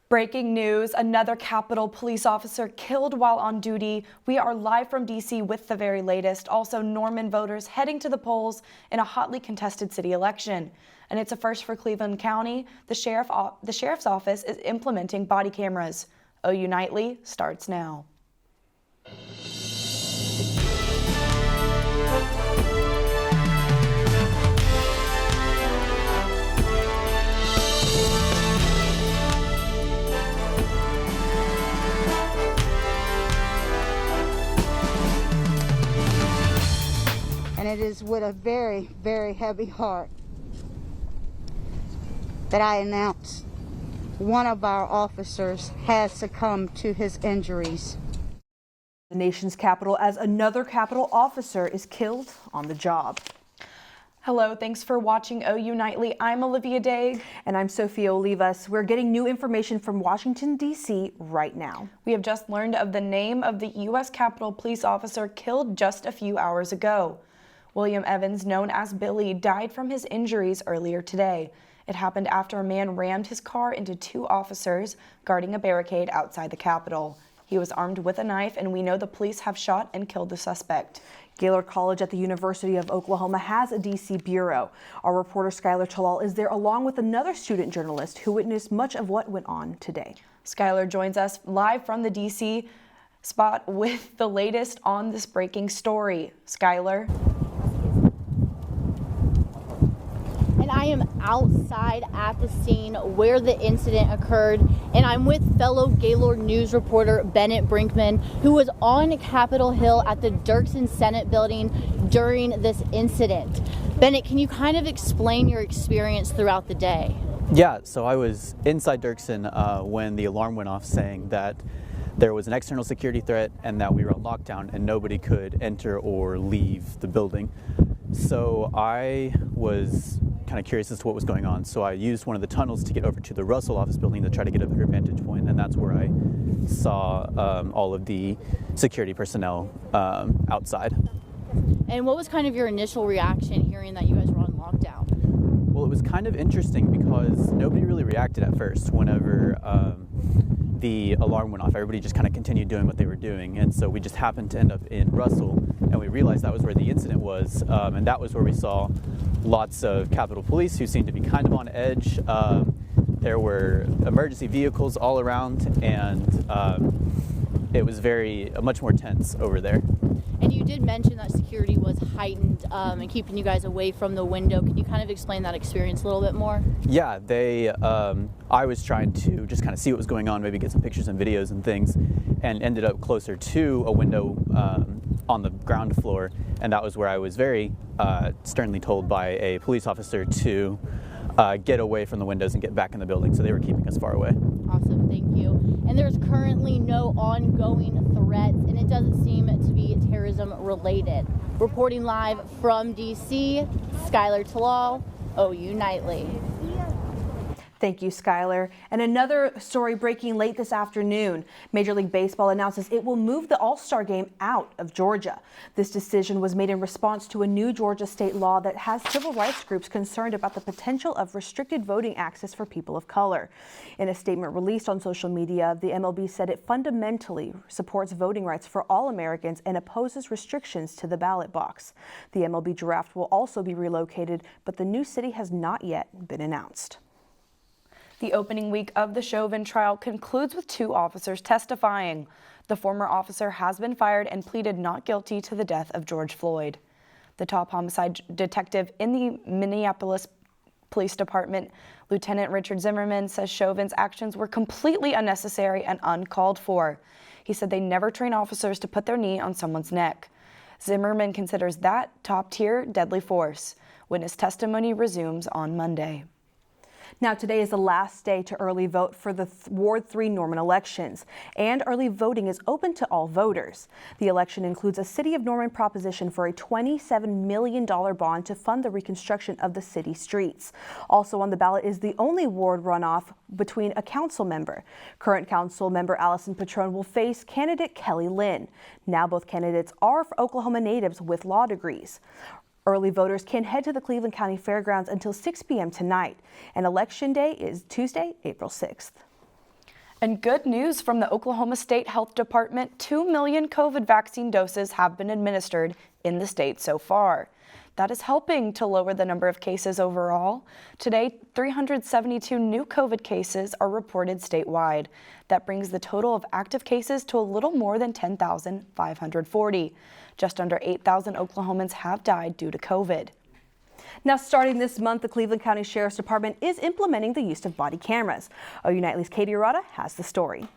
Breaking news, another Capitol police officer killed while on duty. We are live from D.C. with the very latest. Also, Norman voters heading to the polls in a hotly contested city election. And it's a first for Cleveland County. The sheriff's office is implementing body cameras. OU Nightly starts now. And it is with a very, very heavy heart that I announce one of our officers has succumbed to his injuries. The nation's capital as another Capitol officer is killed on the job. Hello, thanks for watching OU Nightly. I'm Olivia Dague. And I'm Sofia Olivas. We're getting new information from Washington, D.C. right now. We have just learned of the name of the U.S. Capitol police officer killed just a few hours ago. William Evans, known as Billy, died from his injuries earlier today. It happened after a man rammed his car into two officers guarding a barricade outside the Capitol. He was armed with a knife, and we know the police have shot and killed the suspect. Gaylord College at the University of Oklahoma has a D.C. bureau. Our reporter Skylar Tallal is there along with another student journalist who witnessed much of what went on today. Skylar joins us live from the D.C. spot with the latest on this breaking story. Skylar. I am outside at the scene where the incident occurred, and I'm with fellow Gaylord News reporter Bennett Brinkman, who was on Capitol Hill at the Dirksen Senate building during this incident. Bennett, can you kind of explain your experience throughout the day? Yeah, so I was inside Dirksen when the alarm went off saying that there was an external security threat and that we were on lockdown and nobody could enter or leave the building. So I was kind of curious as to what was going on. So I used one of the tunnels to get over to the Russell office building to try to get a better vantage point, and that's where I saw all of the security personnel outside. And what was kind of your initial reaction hearing that you guys were on lockdown? Well, it was kind of interesting because nobody really reacted at first whenever the alarm went off. Everybody just kind of continued doing what they were doing, and so we just happened to end up in Russell, and we realized that was where the incident was, and that was where we saw lots of Capitol Police who seemed to be kind of on edge. There were emergency vehicles all around, and it was much more tense over there. And you did mention that security was heightened and keeping you guys away from the window. Can you kind of explain that experience a little bit more? Yeah, I was trying to just kind of see what was going on, maybe get some pictures and videos and things, and ended up closer to a window on the ground floor, and that was where I was very sternly told by a police officer to get away from the windows and get back in the building, so they were keeping us far away. Awesome, thank you. And there's currently no ongoing threats, and it doesn't seem to be terrorism related. Reporting live from D.C., Skylar Tallal, OU Nightly. Thank you, Skylar. And another story breaking late this afternoon. Major League Baseball announces it will move the All-Star game out of Georgia. This decision was made in response to a new Georgia state law that has civil rights groups concerned about the potential of restricted voting access for people of color. In a statement released on social media, the MLB said it fundamentally supports voting rights for all Americans and opposes restrictions to the ballot box. The MLB draft will also be relocated, but the new city has not yet been announced. The opening week of the Chauvin trial concludes with two officers testifying. The former officer has been fired and pleaded not guilty to the death of George Floyd. The top homicide detective in the Minneapolis Police Department, Lieutenant Richard Zimmerman, says Chauvin's actions were completely unnecessary and uncalled for. He said they never train officers to put their knee on someone's neck. Zimmerman considers that top-tier deadly force. Witness testimony resumes on Monday. Now, today is the last day to early vote for the Ward 3 Norman elections, and early voting is open to all voters. The election includes a City of Norman proposition for a $27 million bond to fund the reconstruction of the city streets. Also on the ballot is the only ward runoff between a council member. Current council member Allison Petrone will face candidate Kelly Lynn. Now both candidates are Oklahoma natives with law degrees. Early voters can head to the Cleveland County Fairgrounds until 6 p.m. tonight, and Election Day is Tuesday, April 6th. And good news from the Oklahoma State Health Department, 2 million COVID vaccine doses have been administered in the state so far. That is helping to lower the number of cases overall. Today, 372 new COVID cases are reported statewide. That brings the total of active cases to a little more than 10,540. Just under 8,000 Oklahomans have died due to COVID. Now, starting this month, the Cleveland County Sheriff's Department is implementing the use of body cameras. OU Nightly's Katie Arata has the story.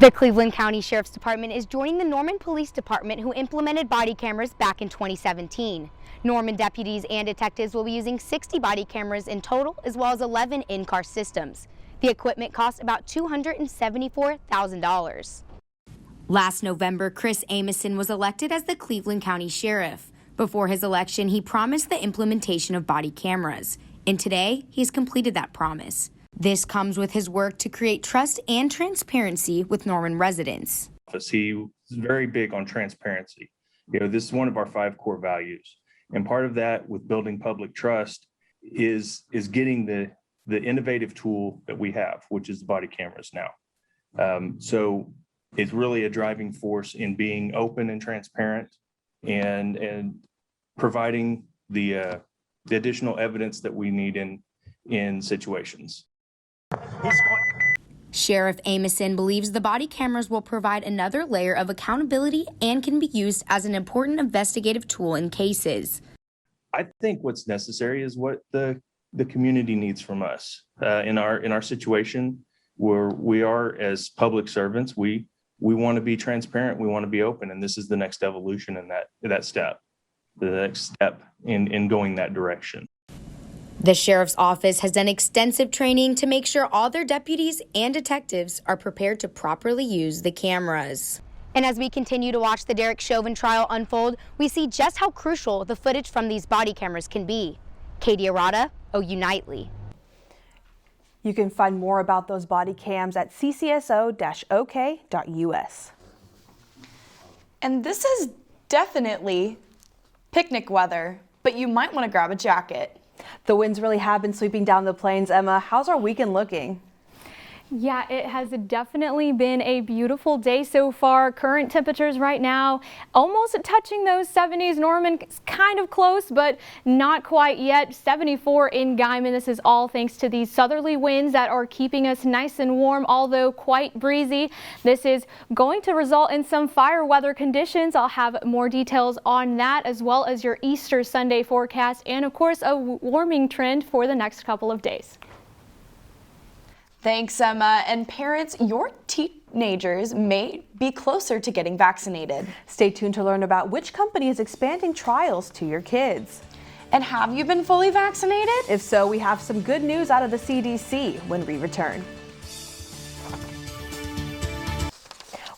The Cleveland County Sheriff's Department is joining the Norman Police Department, who implemented body cameras back in 2017. Norman deputies and detectives will be using 60 body cameras in total, as well as 11 in-car systems. The equipment costs about $274,000. Last November, Chris Amison was elected as the Cleveland County Sheriff. Before his election, he promised the implementation of body cameras, and today he's completed that promise. This comes with his work to create trust and transparency with Norman residents. He was very big on transparency. This is one of our 5 core values. And part of that with building public trust is getting the innovative tool that we have, which is the body cameras now. So it's really a driving force in being open and transparent and providing the additional evidence that we need in situations. Sheriff Amison believes the body cameras will provide another layer of accountability and can be used as an important investigative tool in cases. I think what's necessary is what the community needs from us in our situation where we are as public servants. We want to be transparent. We want to be open, and this is the next evolution in that step. The next step in going that direction. The sheriff's office has done extensive training to make sure all their deputies and detectives are prepared to properly use the cameras. And as we continue to watch the Derek Chauvin trial unfold, we see just how crucial the footage from these body cameras can be. Katie Arata, OU Nightly. You can find more about those body cams at ccso-ok.us. And this is definitely picnic weather, but you might want to grab a jacket. The winds really have been sweeping down the plains. Emma, how's our weekend looking? Yeah, it has definitely been a beautiful day so far. Current temperatures right now almost touching those 70s. Norman is kind of close, but not quite yet. 74 in Guyman. This is all thanks to these southerly winds that are keeping us nice and warm, although quite breezy. This is going to result in some fire weather conditions. I'll have more details on that, as well as your Easter Sunday forecast and, of course, a warming trend for the next couple of days. Thanks, Emma. And parents, your teenagers may be closer to getting vaccinated. Stay tuned to learn about which company is expanding trials to your kids. And have you been fully vaccinated? If so, we have some good news out of the CDC when we return.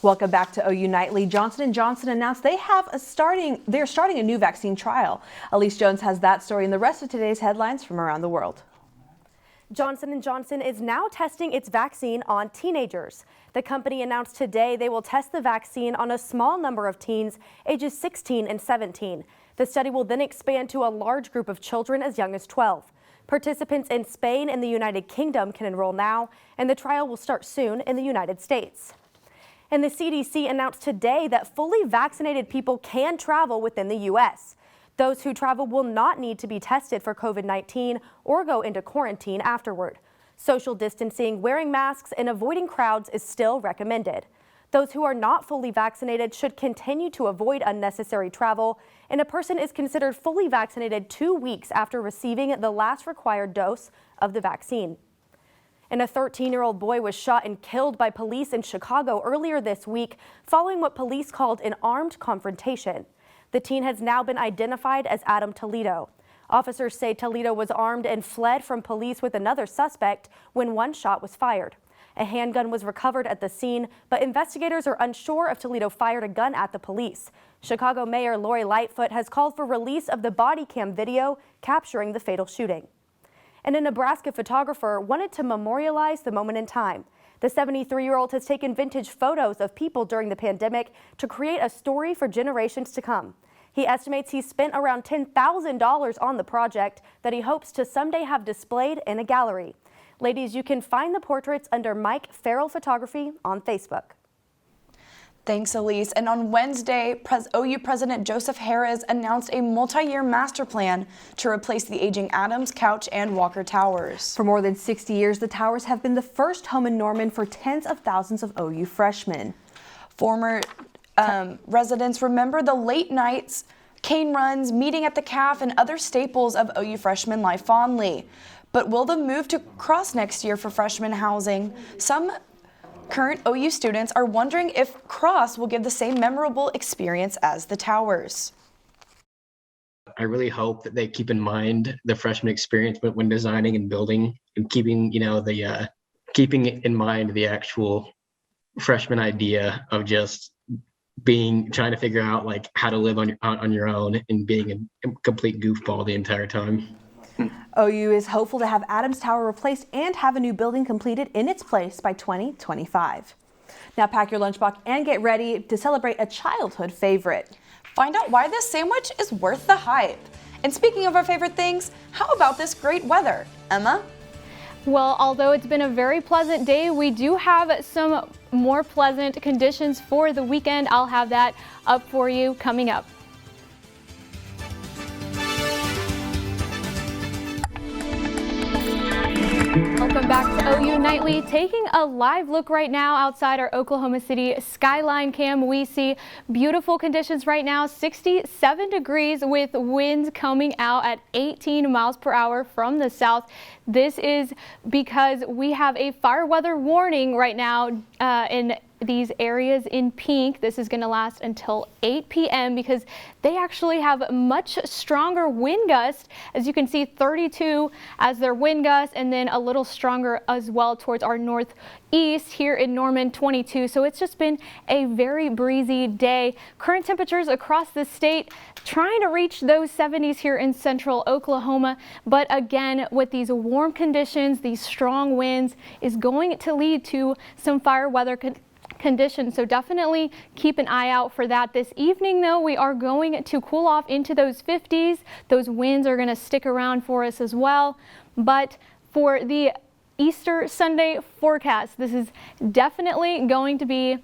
Welcome back to OU Nightly. Johnson & Johnson announced they're starting a new vaccine trial. Alyse Jones has that story and the rest of today's headlines from around the world. Johnson & Johnson is now testing its vaccine on teenagers. The company announced today they will test the vaccine on a small number of teens ages 16 and 17. The study will then expand to a large group of children as young as 12. Participants in Spain and the United Kingdom can enroll now, and the trial will start soon in the United States. And the CDC announced today that fully vaccinated people can travel within the U.S. Those who travel will not need to be tested for COVID-19 or go into quarantine afterward. Social distancing, wearing masks, and avoiding crowds is still recommended. Those who are not fully vaccinated should continue to avoid unnecessary travel, and a person is considered fully vaccinated 2 weeks after receiving the last required dose of the vaccine. And a 13-year-old boy was shot and killed by police in Chicago earlier this week following what police called an armed confrontation. The teen has now been identified as Adam Toledo. Officers say Toledo was armed and fled from police with another suspect when one shot was fired. A handgun was recovered at the scene, but investigators are unsure if Toledo fired a gun at the police. Chicago Mayor Lori Lightfoot has called for release of the body cam video capturing the fatal shooting. And a Nebraska photographer wanted to memorialize the moment in time. The 73-year-old has taken vintage photos of people during the pandemic to create a story for generations to come. He estimates he spent around $10,000 on the project that he hopes to someday have displayed in a gallery. Ladies, you can find the portraits under Mike Farrell Photography on Facebook. Thanks, Alyse. And on Wednesday, OU President Joseph Harris announced a multi-year master plan to replace the aging Adams, Couch, and Walker Towers. For more than 60 years, the towers have been the first home in Norman for tens of thousands of OU freshmen. Former residents remember the late nights, cane runs, meeting at the CAF, and other staples of OU freshman life fondly. But will the move to Cross next year for freshman housing? Some current OU students are wondering if Cross will give the same memorable experience as the towers. I really hope that they keep in mind the freshman experience when designing and building, and keeping, keeping in mind the actual freshman idea of just trying to figure out like how to live on your own and being a complete goofball the entire time. OU is hopeful to have Adams Tower replaced and have a new building completed in its place by 2025. Now pack your lunchbox and get ready to celebrate a childhood favorite. Find out why this sandwich is worth the hype. And speaking of our favorite things, how about this great weather? Emma? Well, although it's been a very pleasant day, we do have some more pleasant conditions for the weekend. I'll have that up for you coming up. Welcome back to OU Nightly. Taking a live look right now outside our Oklahoma City skyline cam, we see beautiful conditions right now, 67 degrees with winds coming out at 18 miles per hour from the south. This is because we have a fire weather warning right now in these areas in pink. This is going to last until 8 p.m. because they actually have much stronger wind gusts. As you can see, 32 as their wind gusts, and then a little stronger as well towards our northeast here in Norman, 22. So it's just been a very breezy day. Current temperatures across the state trying to reach those 70s here in central Oklahoma. But again, with these warm conditions, these strong winds is going to lead to some fire weather conditions, so definitely keep an eye out for that. This evening though, we are going to cool off into those 50s. Those winds are going to stick around for us as well. But for the Easter Sunday forecast, this is definitely going to be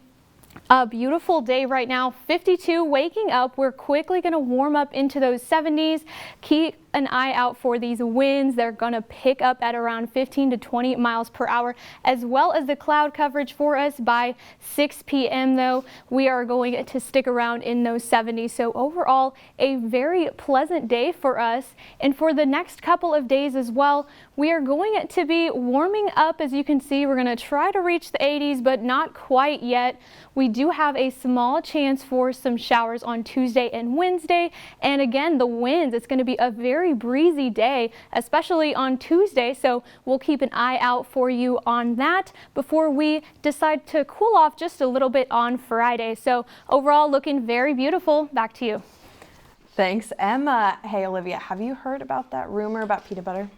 a beautiful day right now. 52 waking up. We're quickly going to warm up into those 70s. Keep an eye out for these winds. They're going to pick up at around 15 to 20 miles per hour, as well as the cloud coverage for us by 6 p.m. though. We are going to stick around in those 70s. So overall, a very pleasant day for us. And for the next couple of days as well, we are going to be warming up. As you can see, we're going to try to reach the 80s, but not quite yet. We do have a small chance for some showers on Tuesday and Wednesday. And again, the winds, it's going to be a very breezy day, especially on Tuesday. So we'll keep an eye out for you on that before we decide to cool off just a little bit on Friday. So overall, looking very beautiful. Back to you. Thanks, Emma. Hey, Olivia, have you heard about that rumor about peanut butter?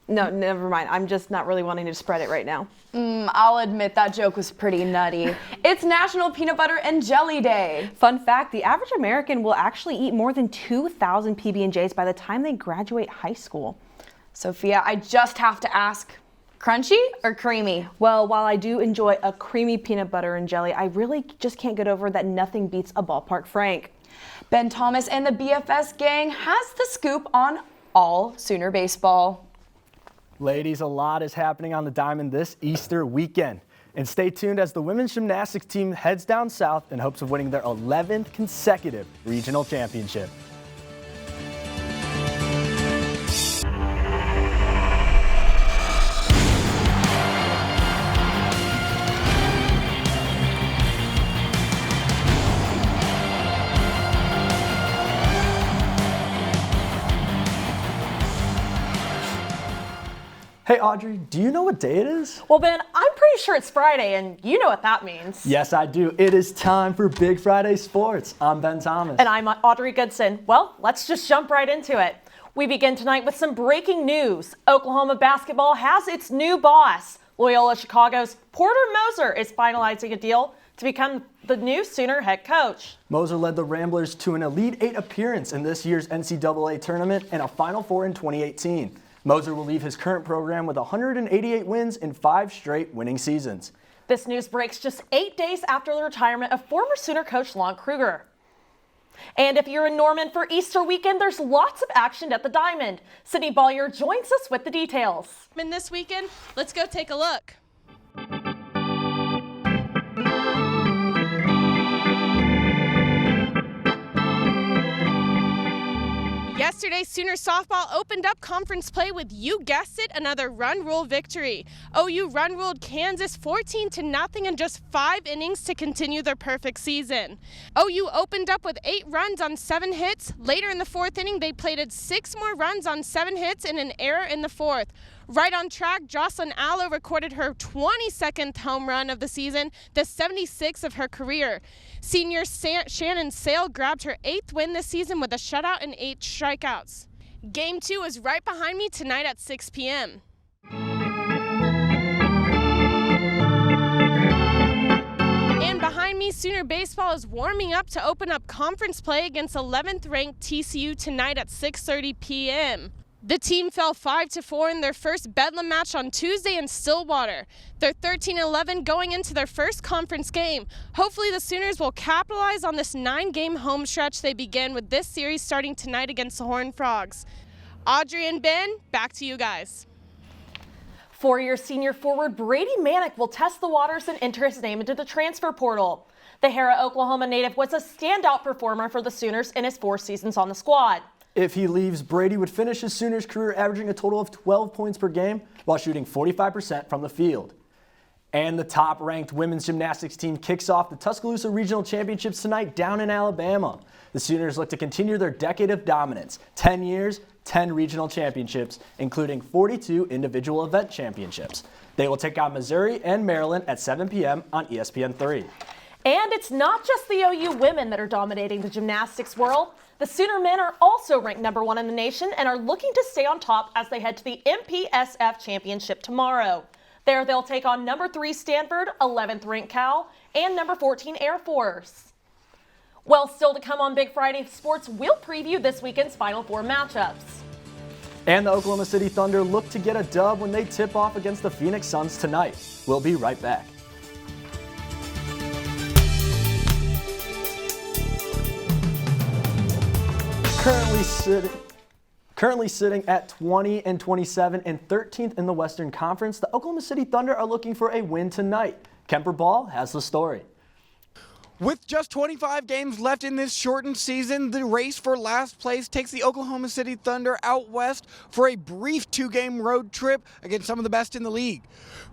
No, never mind. I'm just not really wanting to spread it right now. I'll admit that joke was pretty nutty. It's National Peanut Butter and Jelly Day. Fun fact, the average American will actually eat more than 2,000 PB&Js by the time they graduate high school. Sophia, I just have to ask, crunchy or creamy? Well, while I do enjoy a creamy peanut butter and jelly, I really just can't get over that nothing beats a ballpark Frank. Ben Thomas and the BFS gang has the scoop on all Sooner baseball. Ladies, a lot is happening on the diamond this Easter weekend. And stay tuned as the women's gymnastics team heads down south in hopes of winning their 11th consecutive regional championship. Hey Audrey, do you know what day it is? Well Ben, I'm pretty sure it's Friday and you know what that means. Yes I do. It is time for Big Friday Sports. I'm Ben Thomas. And I'm Audrey Goodson. Well, let's just jump right into it. We begin tonight with some breaking news. Oklahoma basketball has its new boss. Loyola Chicago's Porter Moser is finalizing a deal to become the new Sooner head coach. Moser led the Ramblers to an Elite Eight appearance in this year's NCAA tournament and a Final Four in 2018. Moser will leave his current program with 188 wins in 5 straight winning seasons. This news breaks just 8 days after the retirement of former Sooner coach Lon Kruger. And if you're in Norman for Easter weekend, there's lots of action at the Diamond. Sydney Baulier joins us with the details. And this weekend, let's go take a look. Yesterday, Sooner softball opened up conference play with, you guessed it, another run rule victory. OU run ruled Kansas 14-0 in just 5 innings to continue their perfect season. OU opened up with 8 runs on 7 hits. Later in the 4th inning, they plated 6 more runs on 7 hits and an error in the 4th. Right on track, Jocelyn Allo recorded her 22nd home run of the season, the 76th of her career. Senior Shannon Sale grabbed her 8th win this season with a shutout and 8 strikeouts. Game 2 is right behind me tonight at 6 p.m. And behind me, Sooner baseball is warming up to open up conference play against 11th-ranked TCU tonight at 6:30 p.m. The team fell 5-4 in their first Bedlam match on Tuesday in Stillwater. They're 13-11 going into their first conference game. Hopefully the Sooners will capitalize on this 9-game home stretch they begin with this series starting tonight against the Horned Frogs. Audrey and Ben, back to you guys. 4-year senior forward Brady Manick will test the waters and enter his name into the transfer portal. The Harrah, Oklahoma native was a standout performer for the Sooners in his 4 seasons on the squad. If he leaves, Brady would finish his Sooners career averaging a total of 12 points per game while shooting 45% from the field. And the top-ranked women's gymnastics team kicks off the Tuscaloosa Regional Championships tonight down in Alabama. The Sooners look to continue their decade of dominance, 10 years, 10 regional championships, including 42 individual event championships. They will take on Missouri and Maryland at 7 p.m. on ESPN3. And it's not just the OU women that are dominating the gymnastics world. The Sooner men are also ranked #1 in the nation and are looking to stay on top as they head to the MPSF Championship tomorrow. There they'll take on #3 Stanford, 11th ranked Cal, and #14 Air Force. Well, still to come on Big Friday Sports, we'll preview this weekend's Final Four matchups. And the Oklahoma City Thunder look to get a dub when they tip off against the Phoenix Suns tonight. We'll be right back. Currently sitting at 20-27 and 13th in the Western Conference, the Oklahoma City Thunder are looking for a win tonight. Kemper Ball has the story. With just 25 games left in this shortened season, the race for last place takes the Oklahoma City Thunder out west for a brief 2-game road trip against some of the best in the league.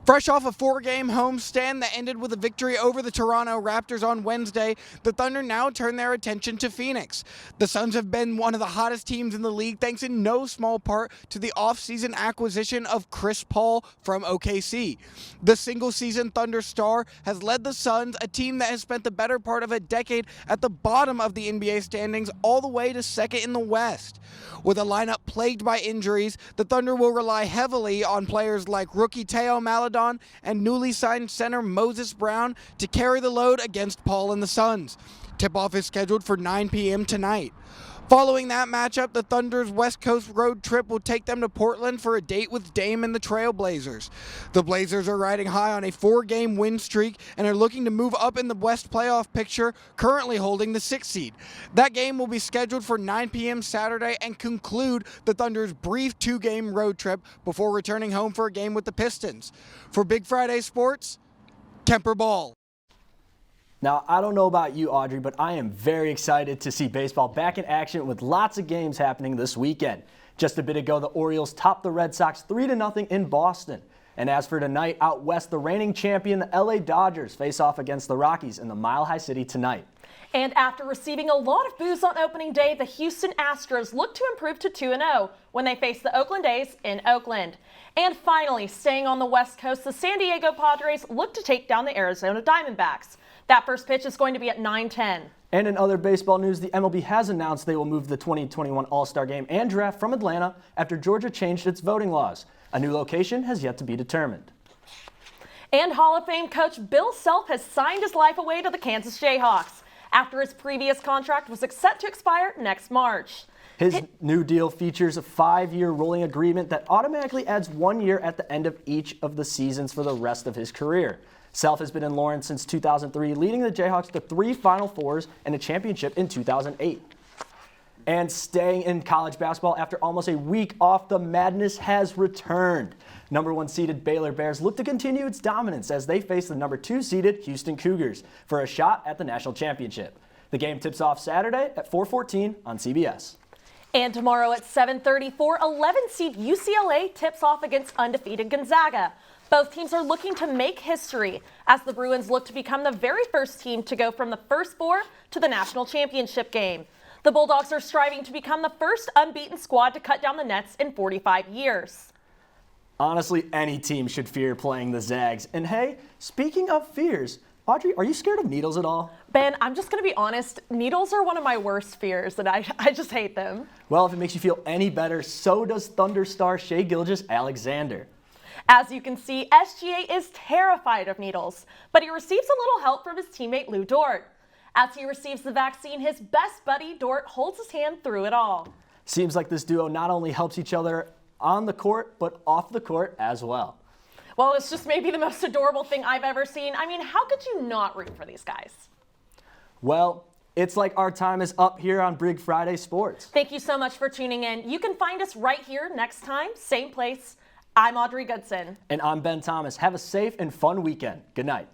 Fresh off a 4-game homestand that ended with a victory over the Toronto Raptors on Wednesday, the Thunder now turn their attention to Phoenix. The Suns have been one of the hottest teams in the league thanks in no small part to the offseason acquisition of Chris Paul from OKC. The single-season Thunder star has led the Suns, a team that has spent the better part of a decade at the bottom of the NBA standings, all the way to second in the West. With a lineup plagued by injuries, the Thunder will rely heavily on players like rookie Teo Maledon and newly signed center Moses Brown to carry the load against Paul and the Suns. Tip-off is scheduled for 9 p.m. tonight. Following that matchup, the Thunder's West Coast road trip will take them to Portland for a date with Dame and the Trailblazers. The Blazers are riding high on a 4-game win streak and are looking to move up in the West playoff picture, currently holding the 6th seed. That game will be scheduled for 9 p.m. Saturday and conclude the Thunder's brief 2-game road trip before returning home for a game with the Pistons. For Big Friday Sports, Kemper Ball. Now, I don't know about you, Audrey, but I am very excited to see baseball back in action with lots of games happening this weekend. Just a bit ago, the Orioles topped the Red Sox 3-0 in Boston. And as for tonight, out west, the reigning champion, the LA Dodgers, face off against the Rockies in the Mile High City tonight. And after receiving a lot of boos on opening day, the Houston Astros look to improve to 2-0 when they face the Oakland A's in Oakland. And finally, staying on the West Coast, the San Diego Padres look to take down the Arizona Diamondbacks. That first pitch is going to be at 9:10. And in other baseball news, the MLB has announced they will move the 2021 All-Star Game and Draft from Atlanta after Georgia changed its voting laws. A new location has yet to be determined. And Hall of Fame coach Bill Self has signed his life away to the Kansas Jayhawks after his previous contract was set to expire next March. His new deal features a 5-year rolling agreement that automatically adds 1 year at the end of each of the seasons for the rest of his career. Self has been in Lawrence since 2003, leading the Jayhawks to 3 Final Fours and a championship in 2008. And staying in college basketball after almost a week off, the madness has returned. Number 1 seeded Baylor Bears look to continue its dominance as they face the number 2 seeded Houston Cougars for a shot at the national championship. The game tips off Saturday at 4:14 on CBS. And tomorrow at 7:34, 11 seed UCLA tips off against undefeated Gonzaga. Both teams are looking to make history as the Bruins look to become the very first team to go from the first 4 to the national championship game. The Bulldogs are striving to become the first unbeaten squad to cut down the nets in 45 years. Honestly, any team should fear playing the Zags. And hey, speaking of fears, Audrey, are you scared of needles at all? Ben, I'm just going to be honest, needles are one of my worst fears, and I just hate them. Well, if it makes you feel any better, so does Thunder star Shai Gilgeous-Alexander. As you can see, SGA is terrified of needles, but he receives a little help from his teammate Lou Dort. As he receives the vaccine, his best buddy Dort holds his hand through it all. Seems like this duo not only helps each other on the court, but off the court as well. Well, it's just maybe the most adorable thing I've ever seen. I mean, how could you not root for these guys? Well, it's like our time is up here on Big Friday Sports. Thank you so much for tuning in. You can find us right here next time, same place. I'm Audrey Goodson. And I'm Ben Thomas. Have a safe and fun weekend. Good night.